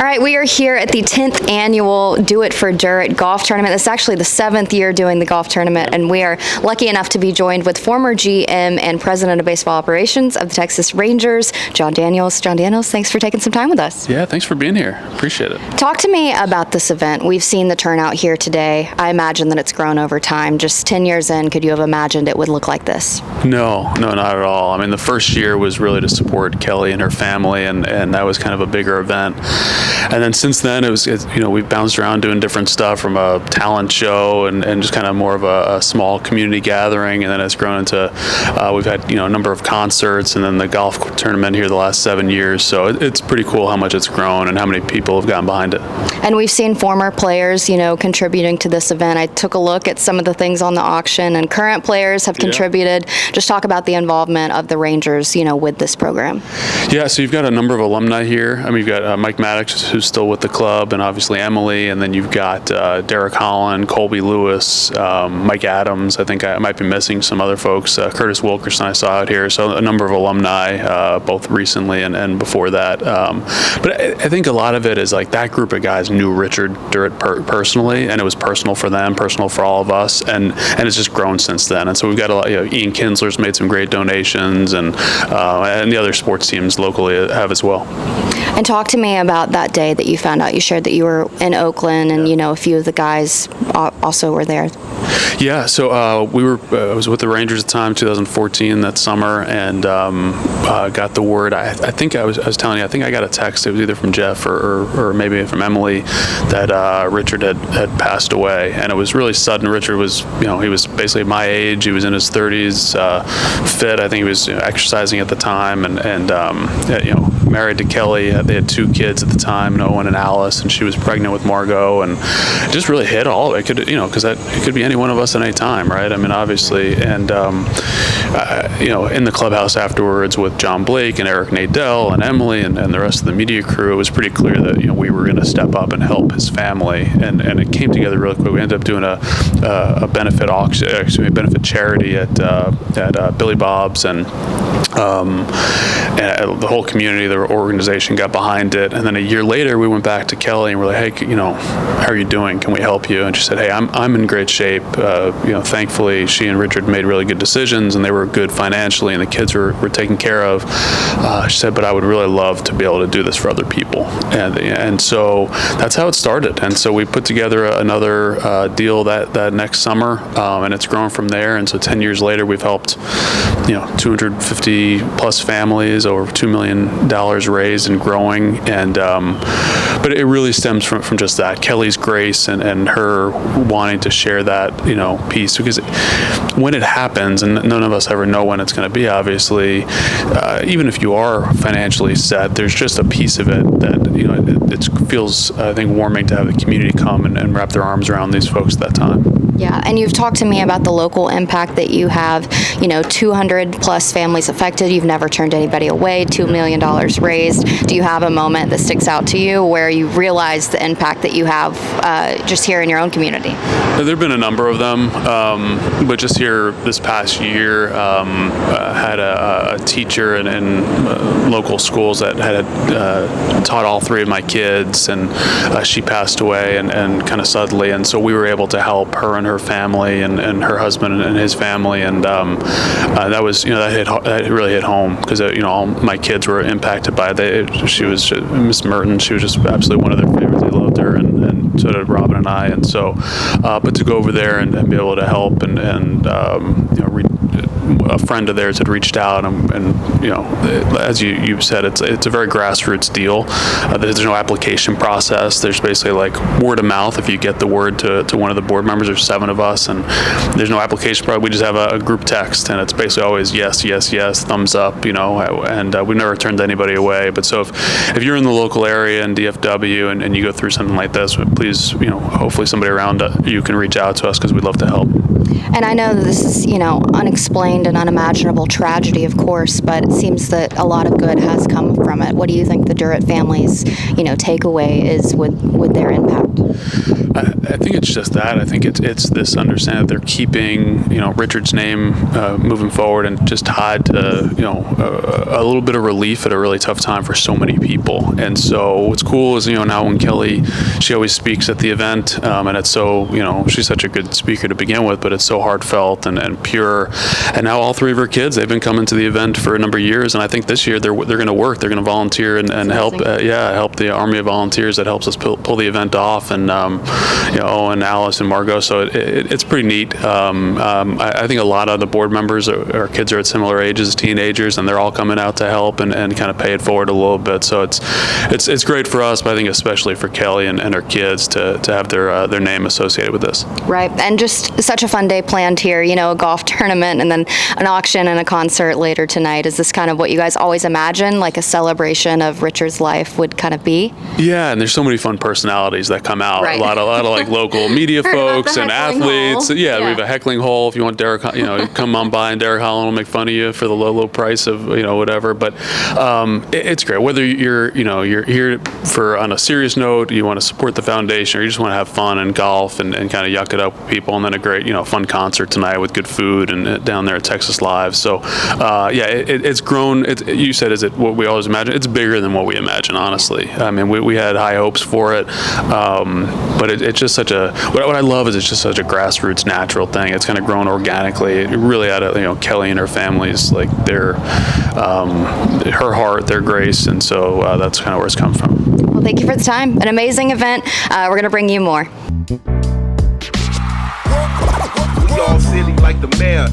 All right, we are here at the 10th annual Do It for Durrett golf tournament. This is actually the 7th year doing the golf tournament, and we are lucky enough to be joined with former GM and President of Baseball Operations of the Texas Rangers, Jon Daniels. Jon Daniels, thanks for taking some time with us. Yeah, thanks for being here. Appreciate it. Talk to me about this event. We've seen the turnout here today. I imagine that it's grown over time. Just 10 years in, could you have imagined it would look like this? No, not at all. I mean, the first year was really to support Kelly and her family, and that was kind of a bigger event. And then since then, we've bounced around doing different stuff, from a talent show and just kind of more of a small community gathering. And then it's grown into, we've had, a number of concerts, and then the golf tournament here the last 7 years. So it's pretty cool how much it's grown and how many people have gotten behind it. And we've seen former players, contributing to this event. I took a look at some of the things on the auction, and current players have contributed. Just talk about the involvement of the Rangers, with this program. Yeah, so you've got a number of alumni here. I mean, you've got Mike Maddox, who's still with the club, and obviously Emily, and then you've got Derek Holland, Colby Lewis, Mike Adams. I think I might be missing some other folks. Curtis Wilkerson I saw out here. So a number of alumni, both recently and before that. But I think a lot of it is like that group of guys knew Richard Durrett personally, and it was personal for them, personal for all of us, and it's just grown since then. And so we've got a lot. Ian Kinsler's made some great donations, and the other sports teams locally have as well. And talk to me about that day that you found out. You shared that you were in Oakland, and a few of the guys also were there. Yeah, so I was with the Rangers at the time, 2014, that summer, and got the word. I think I was telling you, I think I got a text. It was either from Jeff or maybe from Emily that Richard had passed away, and it was really sudden. Richard was, he was basically my age. He was in his 30s, fit. I think he was exercising at the time, and married to Kelly. They had 2 kids at the time, Owen and Alice, and she was pregnant with Margot, and it just really hit all of it. Because it could be any one of us at any time, right? I mean, obviously, and in the clubhouse afterwards with John Blake and Eric Nadell and Emily and the rest of the media crew, it was pretty clear that we were going to step up and help his family, and it came together really quick. We ended up doing a benefit auction, actually a benefit charity at Billy Bob's, and the whole community, the organization got behind it. And then a year later, we went back to Kelly and we're like, hey, how are you doing? Can we help you? And she said, hey, I'm in great shape. Thankfully, she and Richard made really good decisions, and they were good financially, and the kids were taken care of. She said, but I would really love to be able to do this for other people. And so that's how it started. And so we put together another deal that next summer, and it's grown from there. And so 10 years later, we've helped 250 plus families, over $2 million raised and growing. And but it really stems from just that, Kelly's grace and her wanting to share that piece, because when it happens, and none of us ever know when it's going to be, obviously, even if you are financially set, there's just a piece of it that it feels, I think, warming to have the community come and wrap their arms around these folks at that time. Yeah, and you've talked to me about the local impact that you have, 200 plus families affected. You've never turned anybody away, $2 million raised. Do you have a moment that sticks out to you where you realize the impact that you have just here in your own community? There have been a number of them, but just here this past year, had a teacher in local schools that had taught all 3 of my kids, and she passed away and kind of suddenly, and so we were able to help her and her family and her husband and his family, and that was that really hit home, because all my kids were impacted by it. She was Miss Merton. She was just absolutely one of their favorites. They loved her, and so did Robin and I. And so, but to go over there and be able to help and a friend of theirs had reached out, and as you said, it's a very grassroots deal. There's no application process. There's basically like word of mouth. If you get the word to one of the board members, there's 7 of us, and there's no application process. We just have a group text, and it's basically always yes, yes, yes, thumbs up, and we've never turned anybody away. But so if you're in the local area in DFW and you go through something like this, please, hopefully somebody around you can reach out to us, because we'd love to help. And I know that this is, unexplained and unimaginable tragedy, of course, but it seems that a lot of good has come from it. What do you think the Durrett family's, takeaway is with their impact? I think it's just that. I think it's this understanding that they're keeping, Richard's name moving forward and just tied to, a little bit of relief at a really tough time for so many people. And so what's cool is, now when Kelly, she always speaks at the event, and it's so, she's such a good speaker to begin with, but it's so heartfelt and pure. And now all three of her kids, they've been coming to the event for a number of years, and I think this year they're going to work. They're going to volunteer and help, help the Army of Volunteers that helps us pull the event off, and Owen, Alice, and Margot. So it's pretty neat. I think a lot of the board members, our kids are at similar ages as teenagers, and they're all coming out to help and kind of pay it forward a little bit. So it's great for us, but I think especially for Kelly and her kids to have their name associated with this. Right, and just such a fun day planned here, a golf tournament and then an auction and a concert later tonight. Is this kind of what you guys always imagine, like a celebration of Richard's life would kind of be? Yeah, and there's so many fun personalities that come out. Right. A lot of like local media folks and athletes. Hole. Yeah, we have a heckling hole. If you want Derek, come on by, and Derek Holland will make fun of you for the low price of whatever. But it's great. Whether you're here for on a serious note, you want to support the foundation, or you just want to have fun and golf and kind of yuck it up with people, and then a great fun concert tonight with good food and down there at Texas Live. So it's grown. You said, is it what we always imagine? It's bigger than what we imagine, honestly. I mean, we had high hopes for it, but it's just such a. What I love is it's just such a grassroots, natural thing. It's kind of grown organically, really out of Kelly and her family's her heart, their grace, and so that's kind of where it's come from. Well, thank you for the time. An amazing event. We're going to bring you more. We all silly like the mayor.